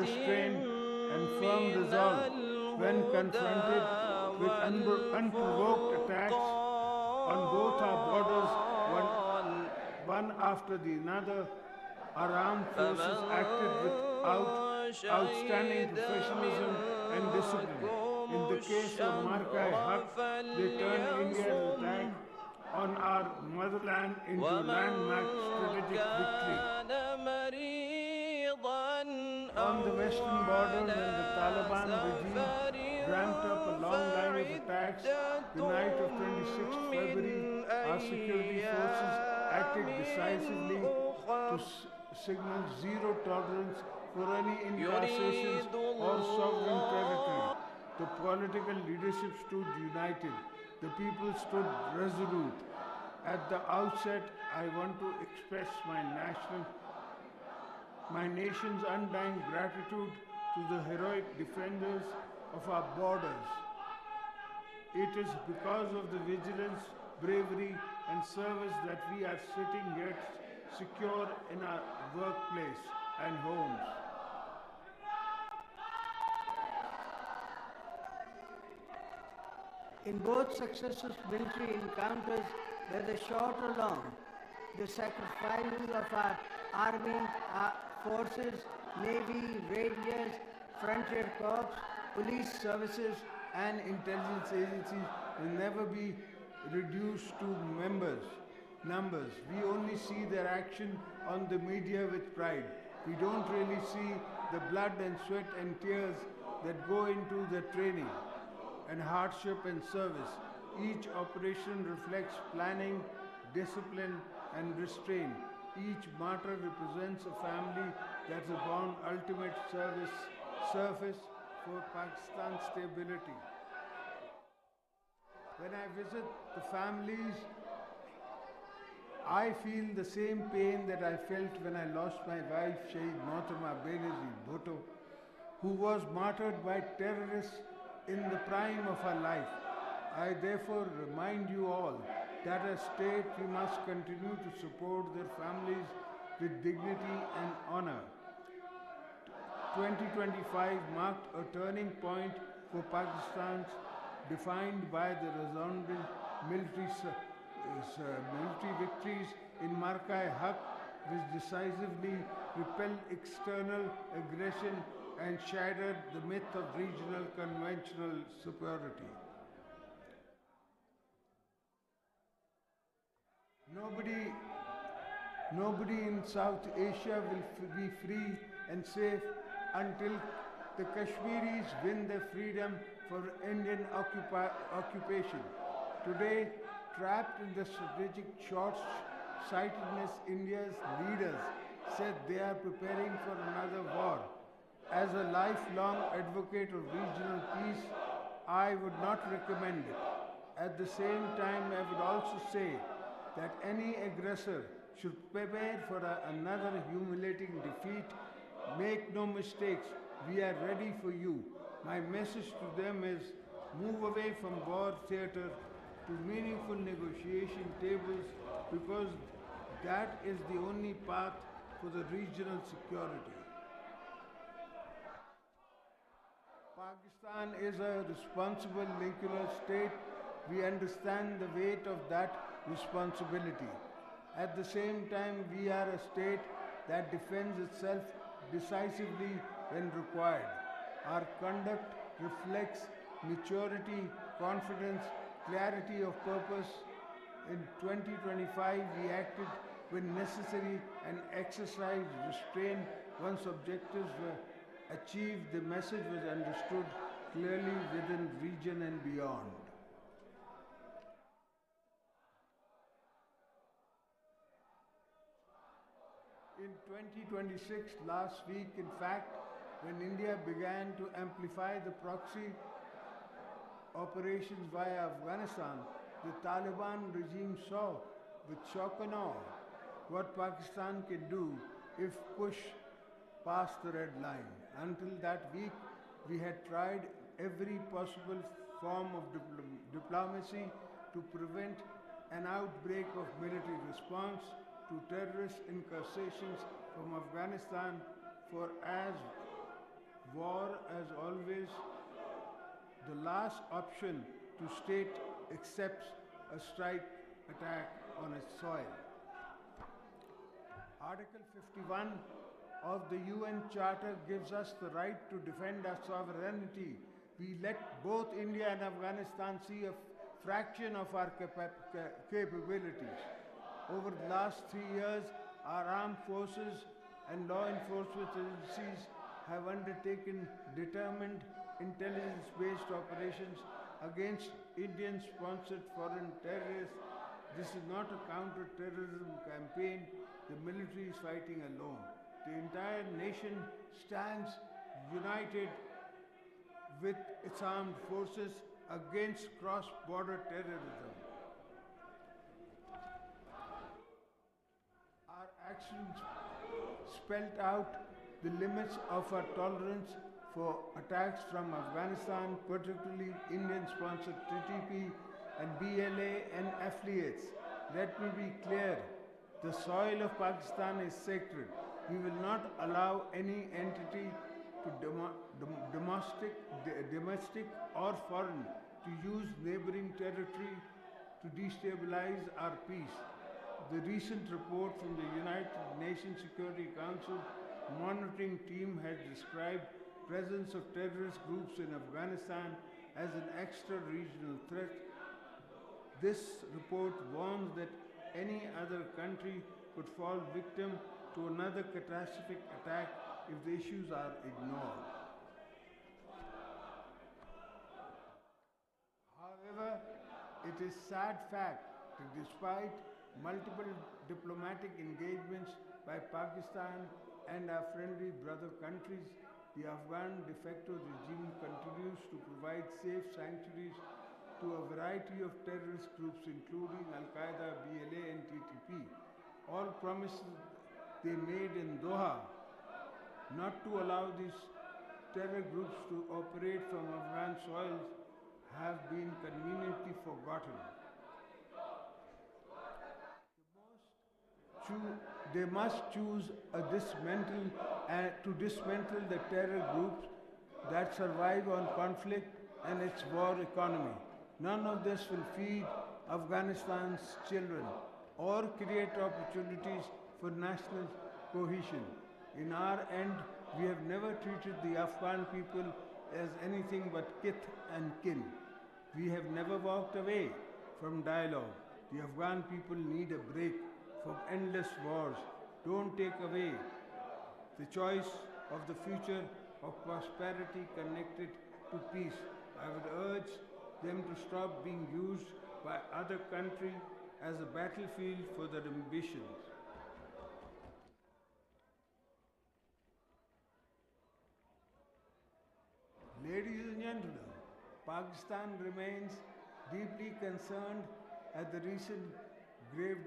restraint and firm resolve when confronted with unprovoked attacks on both our borders, one after the another. Our armed forces acted with outstanding professionalism and discipline. In the case of Markai Haq, they turned India's attack on our motherland into landmark strategic victory. On the western border, when the Taliban regime ramped up a long line of attacks, the night of 26th February, our security forces acted decisively to signal zero tolerance for any incursions or sovereign territory. The political leadership stood united. The people stood resolute. At the outset, I want to express my nation's undying gratitude to the heroic defenders of our borders. It is because of the vigilance, bravery, and service that we are sitting here secure in our workplace and homes. In both successive military encounters, whether short or long, the sacrifices of our army, our forces, navy, raiders, frontier corps, police services, and intelligence agencies will never be reduced to numbers. We only see their action on the media with pride. We don't really see the blood and sweat and tears that go into the training and hardship and service. Each operation reflects planning, discipline, and restraint. Each martyr represents a family that's upon ultimate service for Pakistan's stability. When I visit the families, I feel the same pain that I felt when I lost my wife, Shaheed Mohtama Benazir Bhutto, who was martyred by terrorists in the prime of her life. I therefore remind you all that as state we must continue to support their families with dignity and honor. 2025 marked a turning point for Pakistan, defined by the resounding military victories in Markai Haq, which decisively repelled external aggression and shattered the myth of regional conventional superiority. Nobody in South Asia will be free and safe until the Kashmiris win their freedom for Indian occupation. Today, trapped in the strategic short-sightedness, India's leaders said they are preparing for another war. As a lifelong advocate of regional peace, I would not recommend it. At the same time, I would also say that any aggressor should prepare for another humiliating defeat. Make no mistakes, we are ready for you. My message to them is move away from war theater to meaningful negotiation tables, because that is the only path for the regional security. Pakistan is a responsible nuclear state. We understand the weight of that responsibility. At the same time, we are a state that defends itself decisively when required. Our conduct reflects maturity, confidence, clarity of purpose. In 2025, we acted when necessary and exercised restraint. Once objectives were achieved, the message was understood clearly within region and beyond. In 2026, last week, in fact, when India began to amplify the proxy operations via Afghanistan, the Taliban regime saw with shock and awe what Pakistan can do if pushed past the red line. Until that week, we had tried every possible form of diplomacy to prevent an outbreak of military response to terrorist incursions from Afghanistan for as war as always the last option to state accepts a strike attack on its soil. Article 51 of the UN Charter gives us the right to defend our sovereignty. We let both India and Afghanistan see a fraction of our capabilities. Over the last 3 years, our armed forces and law enforcement agencies have undertaken determined intelligence-based operations against Indian-sponsored foreign terrorists. This is not a counter-terrorism campaign. The military is fighting alone. The entire nation stands united with its armed forces against cross-border terrorism. Our actions spelled out the limits of our tolerance for attacks from Afghanistan, particularly Indian-sponsored TTP and BLA and affiliates. Let me be clear, the soil of Pakistan is sacred. We will not allow any entity to domestic or foreign to use neighboring territory to destabilize our peace. The recent report from the United Nations Security Council monitoring team has described presence of terrorist groups in Afghanistan as an extra-regional threat. This report warns that any other country could fall victim to another catastrophic attack if the issues are ignored. However, it is sad fact that despite multiple diplomatic engagements by Pakistan and our friendly brother countries, the Afghan de facto regime continues to provide safe sanctuaries to a variety of terrorist groups including Al-Qaeda, BLA and TTP. All promises they made in Doha not to allow these terror groups to operate from Afghan soils have been conveniently forgotten. They must choose to dismantle the terror groups that survive on conflict and its war economy. None of this will feed Afghanistan's children or create opportunities for national cohesion. In our end, we have never treated the Afghan people as anything but kith and kin. We have never walked away from dialogue. The Afghan people need a break from endless wars. Don't take away the choice of the future of prosperity connected to peace. I would urge them to stop being used by other countries as a battlefield for their ambitions. Ladies and gentlemen, Pakistan remains deeply concerned at the recent grave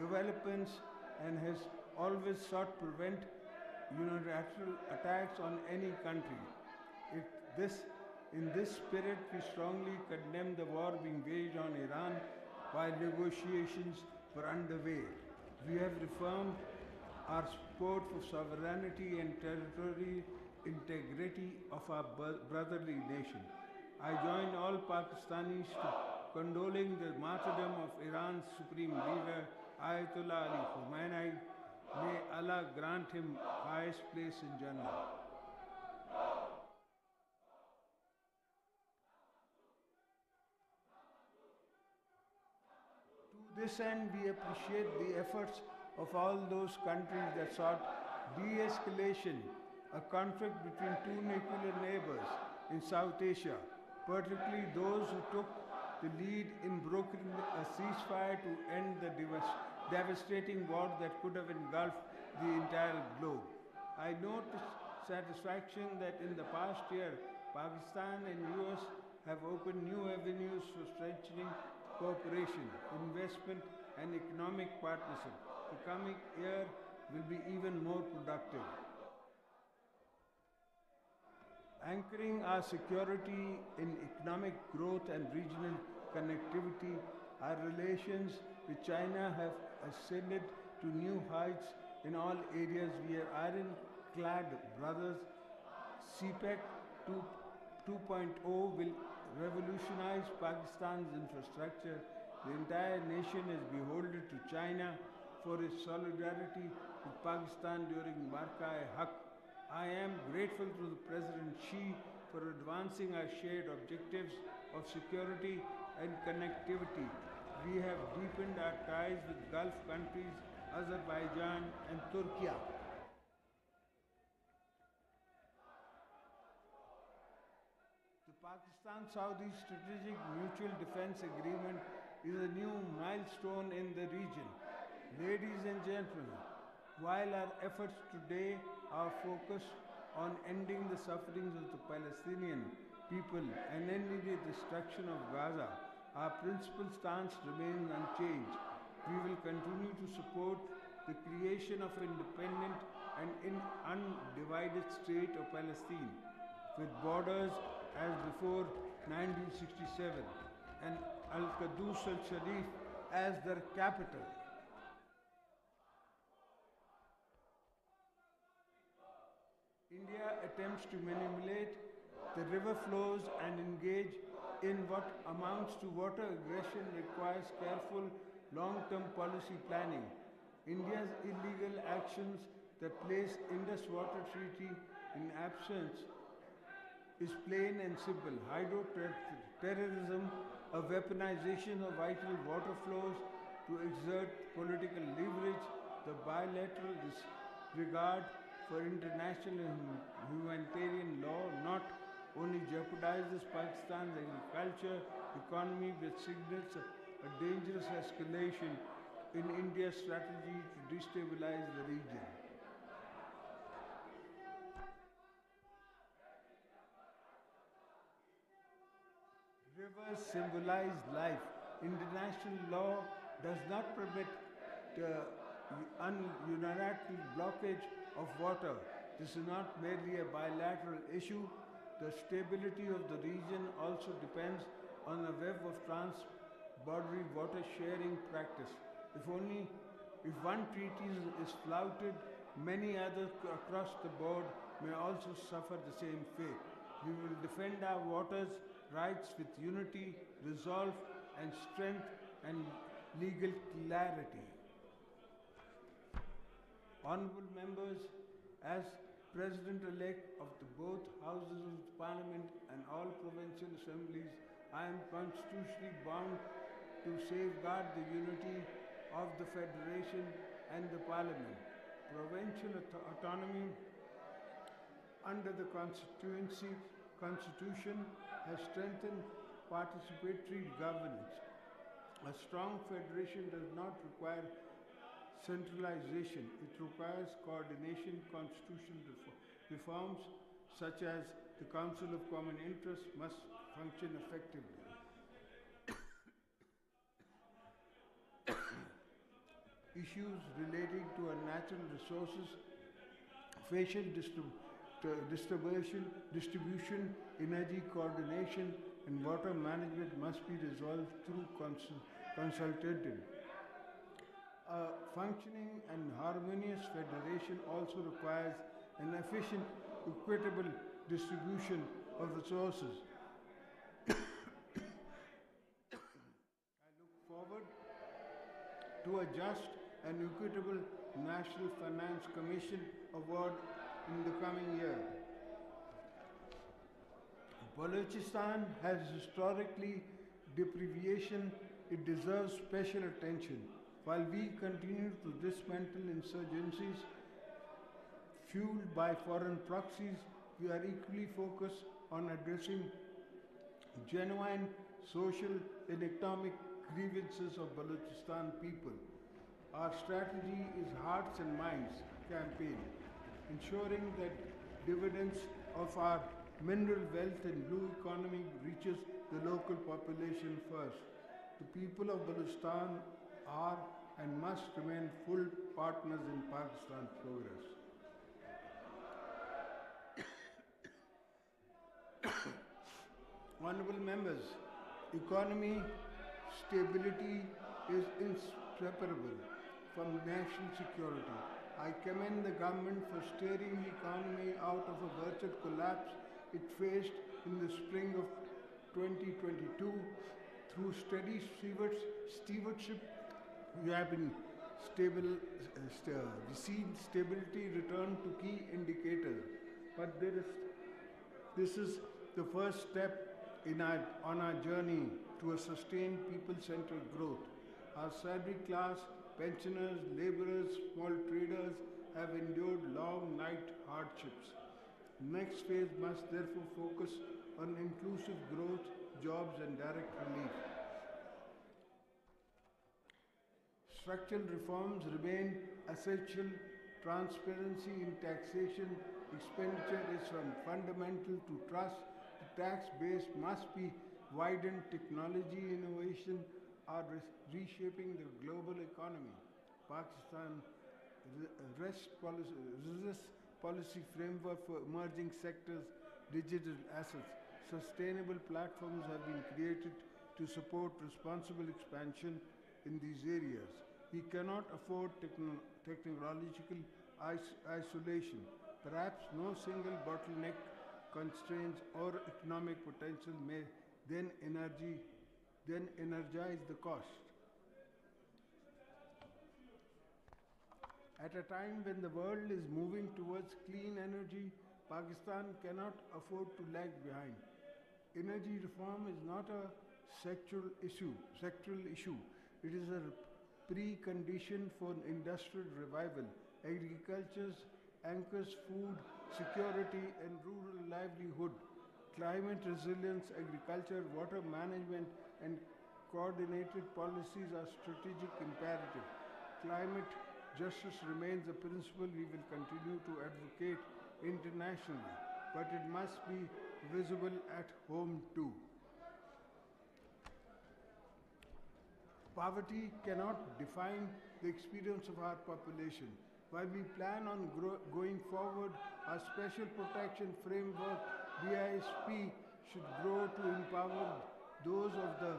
developments and has always sought to prevent unilateral attacks on any country. In this spirit, we strongly condemn the war being waged on Iran while negotiations were underway. We have reaffirmed our support for sovereignty and territorial integrity of our brotherly nation. I join all Pakistanis to condoling the martyrdom of Iran's supreme leader, Ayatollah Ali Khamenei. May Allah grant him highest place in Jannah. To this end, we appreciate the efforts of all those countries that sought de-escalation, a conflict between two nuclear neighbors in South Asia, particularly those who took the lead in brokering a ceasefire to end the devastating war that could have engulfed the entire globe. I note with satisfaction that in the past year, Pakistan and US have opened new avenues for strengthening cooperation, investment and economic partnership. The coming year will be even more productive. Anchoring our security in economic growth and regional connectivity, our relations with China have ascended to new heights in all areas. We are ironclad brothers CPEC 2.0 will revolutionize Pakistan's infrastructure. The entire nation is beholden to China for its solidarity with Pakistan during Marka-e-Haq. I am grateful to the President Xi for advancing our shared objectives of security and connectivity. We have deepened our ties with Gulf countries, Azerbaijan and Turkey. The Pakistan-Saudi Strategic Mutual Defense Agreement is a new milestone in the region. Ladies and gentlemen, while our efforts today are focused on ending the sufferings of the Palestinian people and ending the destruction of Gaza, our principal stance remains unchanged. We will continue to support the creation of independent and undivided state of Palestine, with borders as before 1967 and Al-Quds al-Sharif as their capital. India attempts to manipulate the river flows and engage in what amounts to water aggression requires careful long-term policy planning. India's illegal actions that place Indus Water Treaty in absence is plain and simple. Hydroterrorism, a weaponization of vital water flows to exert political leverage, the bilateral disregard for international and humanitarian law not only jeopardizes Pakistan's agriculture economy but signals a dangerous escalation in India's strategy to destabilize the region. Rivers symbolize life. International law does not permit the unilateral blockage of water. This is not merely a bilateral issue. The stability of the region also depends on a web of trans-boundary water sharing practice. If one treaty is flouted, many others across the board may also suffer the same fate. We will defend our waters rights with unity, resolve and strength and legal clarity. Honorable members, as President-elect of both houses of Parliament and all provincial assemblies, I am constitutionally bound to safeguard the unity of the Federation and the Parliament. Provincial autonomy under the Constitution has strengthened participatory governance. A strong federation does not require centralization. It requires coordination. Constitutional reforms such as the Council of Common Interest must function effectively. Issues relating to our natural resources, facial distribution, energy coordination, and water management must be resolved through consultative. A functioning and harmonious federation also requires an efficient, equitable distribution of resources. I look forward to a just and equitable National Finance Commission award in the coming year. Balochistan has historically deprivation. It deserves special attention. While we continue to dismantle insurgencies fueled by foreign proxies, we are equally focused on addressing genuine social and economic grievances of Balochistan people. Our strategy is Hearts and Minds campaign, ensuring that dividends of our mineral wealth and blue economy reaches the local population first. The people of Balochistan are and must remain full partners in Pakistan's progress. Honorable members, economy stability is inseparable from national security. I commend the government for steering the economy out of a virtual collapse it faced in the spring of 2022. Through steady stewardship, we have been we seen stability return to key indicators. But this is the first step on our journey to a sustained people-centered growth. Our salary class, pensioners, laborers, small traders have endured long night hardships. Next phase must therefore focus on inclusive growth, jobs and direct relief. Structural reforms remain essential. Transparency in taxation expenditure is fundamental to trust. The tax base must be widened. Technology innovation are reshaping the global economy. Pakistan resist policy framework for emerging sectors, digital assets. Sustainable platforms have been created to support responsible expansion in these areas. We cannot afford technological isolation. Perhaps no single bottleneck constraints or economic potential may then energize the cost. At a time when the world is moving towards clean energy, Pakistan cannot afford to lag behind. Energy reform is not a sectoral issue. It is a precondition for industrial revival. Agriculture anchors food security and rural livelihood. Climate resilience, agriculture, water management, and coordinated policies are strategic imperative. Climate justice remains a principle we will continue to advocate internationally, but it must be visible at home too. Poverty cannot define the experience of our population. While we plan on going forward, our special protection framework, BISP, should grow to empower those of the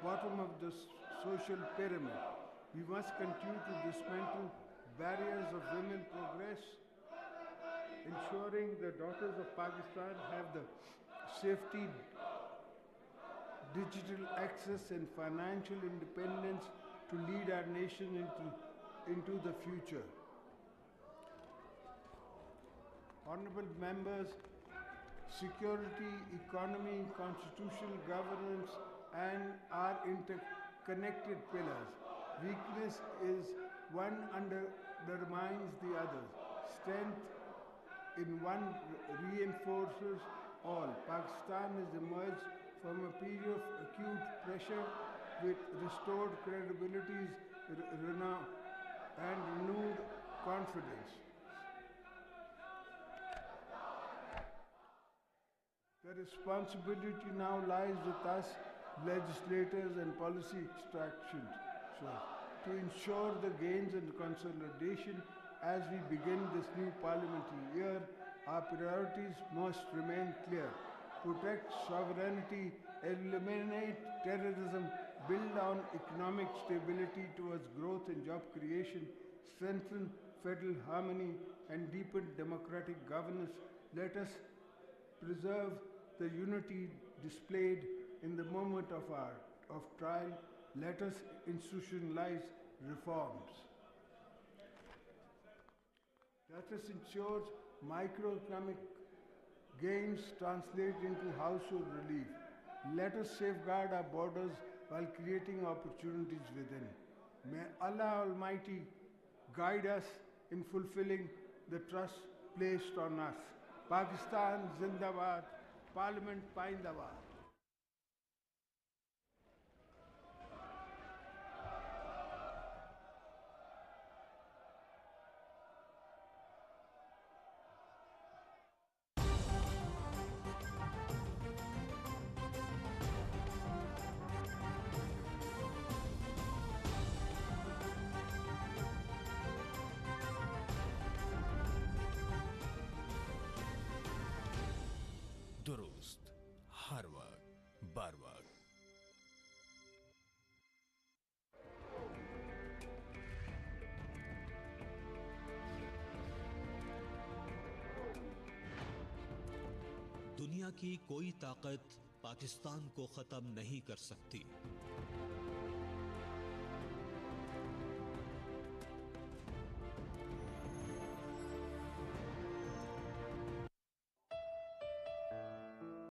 bottom of the social pyramid. We must continue to dismantle barriers of women progress, ensuring the daughters of Pakistan have the safety, digital access and financial independence to lead our nation into the future. Honorable members, security, economy, constitutional governance and are interconnected pillars. Weakness is one undermines the other. Strength in one reinforces all. Pakistan has emerged from a period of acute pressure with restored credibility and renewed confidence. The responsibility now lies with us, legislators and policy extractions, to ensure the gains and consolidation as we begin this new parliamentary year. Our priorities must remain clear. Protect sovereignty, eliminate terrorism, build on economic stability towards growth and job creation, strengthen federal harmony and deepen democratic governance. Let us preserve the unity displayed in the moment of trial. Let us institutionalize reforms. Let us ensure microeconomic gains translate into household relief. Let us safeguard our borders while creating opportunities within. May Allah Almighty guide us in fulfilling the trust placed on us. Pakistan Zindabad, Parliament Paindabad. दुरुस्त हर वक्त। दुनिया की कोई ताकत पाकिस्तान को खत्म नहीं कर सकती।